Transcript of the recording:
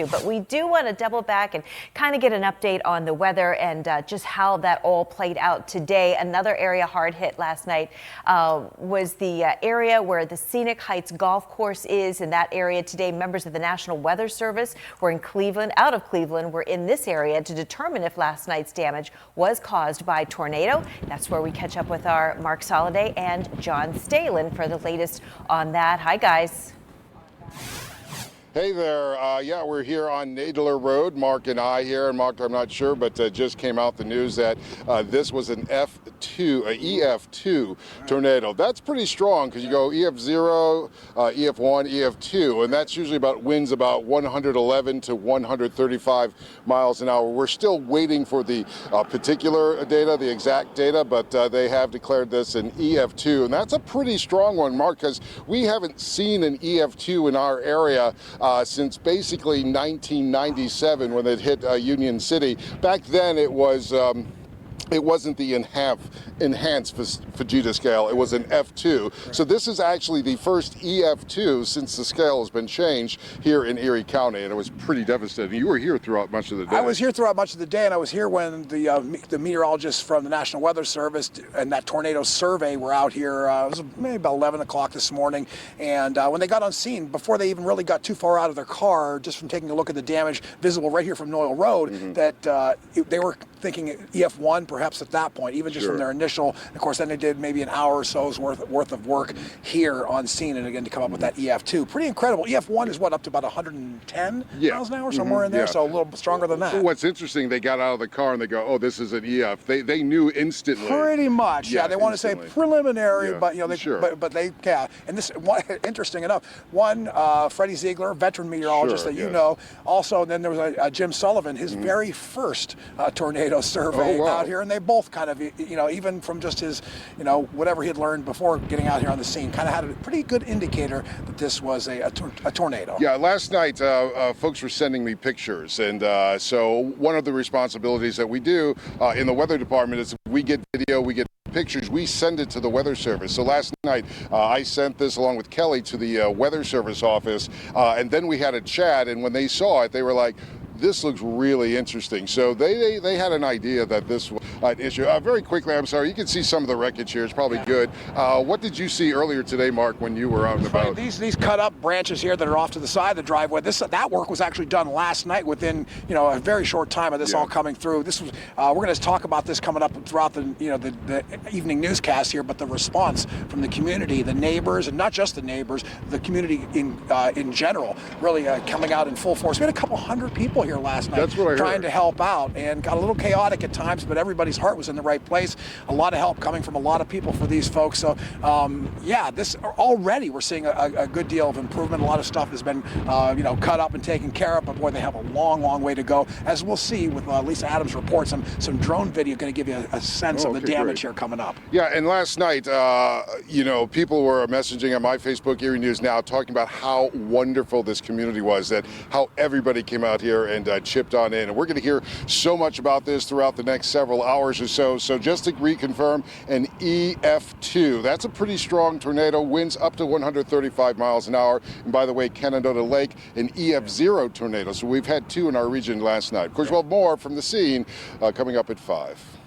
But we do want to double back and kind of get an update on the weather and just how that all played out today. Another area hard hit last night was the area where the Scenic Heights golf course is. In that area today, members of the National Weather Service were in Cleveland, out of Cleveland, were in this area to determine if last night's damage was caused by tornado. That's where we catch up with our Mark Soliday and John Stalen for the latest on that. Hi, guys. Hey there. Yeah, we're here on Nadler Road, Mark and I here. And Mark, I'm not sure, but just came out the news that this was an F2, a EF2 tornado. That's pretty strong because you go EF0, EF1, EF2, and that's usually about winds about 111 to 135 miles an hour. We're still waiting for the particular data, the exact data, but they have declared this an EF2, and that's a pretty strong one, Mark, because we haven't seen an EF2 in our area since basically 1997 when it hit Union City. Back then it was it wasn't the enhanced Fujita scale, it was an F2. Right. So this is actually the first EF2 since the scale has been changed here in Erie County, and it was pretty devastating. You were here throughout much of the day. I was here throughout much of the day, and I was here when the meteorologists from the National Weather Service and that tornado survey were out here. It was maybe about 11 o'clock this morning, and when they got on scene, before they even really got too far out of their car, just from taking a look at the damage visible right here from Noyle Road, that they were thinking EF1 perhaps at that point, even just from their initial. Of course, then they did maybe an hour or so's worth of work here on scene, and again to come up with that EF2. Pretty incredible. EF1 is what, up to about 110 miles an hour, somewhere in there, so a little stronger than that. What's interesting, they got out of the car and they go, oh, this is an EF. They knew instantly. Pretty much, yeah. They want to say preliminary, but you know, but they, yeah. And this, interesting enough, one Freddie Ziegler, veteran meteorologist that you know, also then there was a Jim Sullivan, his very first tornado survey out here, and they both kind of, you know, even from just his, you know, whatever he had learned before getting out here on the scene, kind of had a pretty good indicator that this was a tornado. Yeah, last night folks were sending me pictures, and so one of the responsibilities that we do in the weather department is we get video, we get pictures, we send it to the Weather Service. So last night I sent this along with Kelly to the Weather Service office, and then we had a chat, and when they saw it, they were like, this looks really interesting. So they had an idea that this was an issue. Very quickly, I'm sorry, you can see some of the wreckage here. It's probably good. What did you see earlier today, Mark, when you were out and about? These cut up branches here that are off to the side of the driveway, that work was actually done last night within, you know, a very short time of this all coming through. This was we're going to talk about this coming up throughout the, you know, the evening newscast here, but the response from the community, the neighbors, and not just the neighbors, the community in general, really coming out in full force. We had a couple hundred people here last night trying to help out, and got a little chaotic at times, but everybody's heart was in the right place. A lot of help coming from a lot of people for these folks. So yeah, this already we're seeing a good deal of improvement. A lot of stuff has been you know, cut up and taken care of, but boy, they have a long way to go, as we'll see with Lisa Adams' report. Some drone video going to give you a sense of the damage here coming up. Yeah, and last night you know, people were messaging on my Facebook, Erie News Now, talking about how wonderful this community was, that how everybody came out here and chipped on in. And we're going to hear so much about this throughout the next several hours or so. So just to reconfirm, an EF2. That's a pretty strong tornado, winds up to 135 miles an hour. And by the way, Canandaigua Lake, an EF0 tornado. So we've had two in our region last night. Of course, we'll have more from the scene coming up at 5.